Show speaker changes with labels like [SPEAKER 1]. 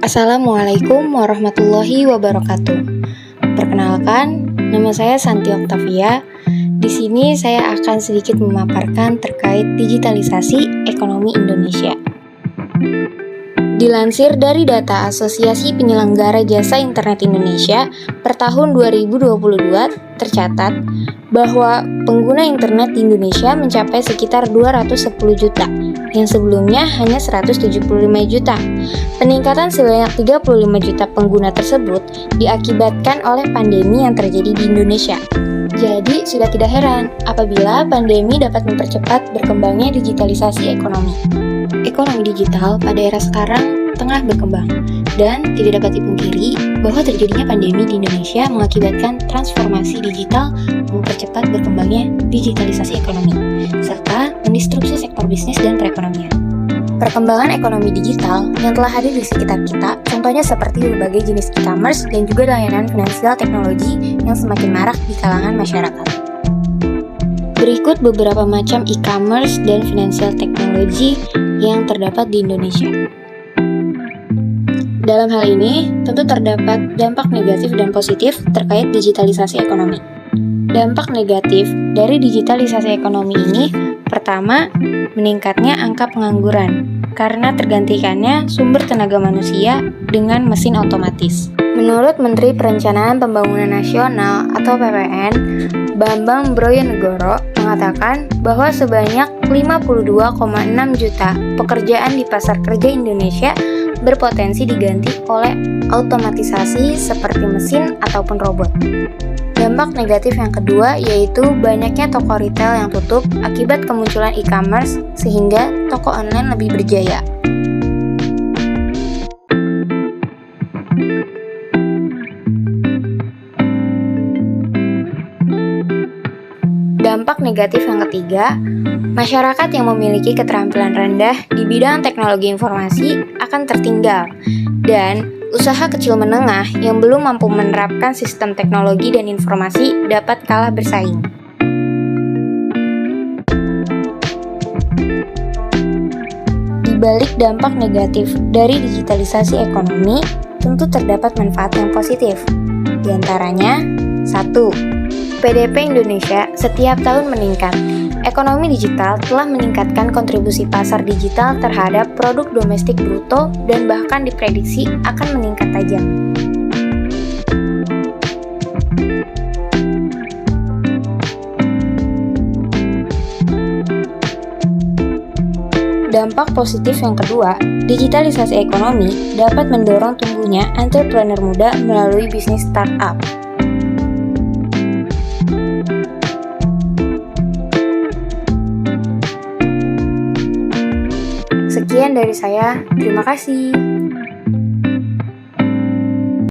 [SPEAKER 1] Assalamualaikum warahmatullahi wabarakatuh. Perkenalkan, nama saya Santi Oktavia. Di sini saya akan sedikit memaparkan terkait digitalisasi ekonomi Indonesia. Dilansir dari data Asosiasi Penyelenggara Jasa Internet Indonesia per tahun 2022 tercatat bahwa pengguna internet di Indonesia mencapai sekitar 210 juta, yang sebelumnya hanya 175 juta. Peningkatan sebanyak 35 juta pengguna tersebut diakibatkan oleh pandemi yang terjadi di Indonesia. Jadi, sudah tidak heran apabila pandemi dapat mempercepat berkembangnya digitalisasi ekonomi. Ekonomi digital pada era sekarang tengah berkembang, dan tidak dapat dipungkiri bahwa terjadinya pandemi di Indonesia mengakibatkan transformasi digital mempercepat berkembangnya digitalisasi ekonomi, serta mendistrupsi sektor bisnis dan perekonomian. Perkembangan ekonomi digital yang telah hadir di sekitar kita, contohnya seperti berbagai jenis e-commerce dan juga layanan finansial teknologi yang semakin marak di kalangan masyarakat. Berikut beberapa macam e-commerce dan finansial teknologi yang terdapat di Indonesia. Dalam hal ini, tentu terdapat dampak negatif dan positif terkait digitalisasi ekonomi. Dampak negatif dari digitalisasi ekonomi ini, pertama, meningkatnya angka pengangguran karena tergantikannya sumber tenaga manusia dengan mesin otomatis. Menurut Menteri Perencanaan Pembangunan Nasional atau PPN, Bambang Brojonegoro mengatakan bahwa sebanyak 52,6 juta pekerjaan di pasar kerja Indonesia berpotensi diganti oleh otomatisasi seperti mesin ataupun robot. Dampak negatif yang kedua yaitu banyaknya toko retail yang tutup akibat kemunculan e-commerce sehingga toko online lebih berjaya. Dampak negatif yang ketiga, masyarakat yang memiliki keterampilan rendah di bidang teknologi informasi akan tertinggal, dan usaha kecil menengah yang belum mampu menerapkan sistem teknologi dan informasi dapat kalah bersaing. Di balik dampak negatif dari digitalisasi ekonomi, tentu terdapat manfaat yang positif. Di antaranya, 1. PDB Indonesia setiap tahun meningkat. Ekonomi digital telah meningkatkan kontribusi pasar digital terhadap produk domestik bruto dan bahkan diprediksi akan meningkat tajam. Dampak positif yang kedua, digitalisasi ekonomi dapat mendorong tumbuhnya entrepreneur muda melalui bisnis startup. Sekian dari saya, terima kasih.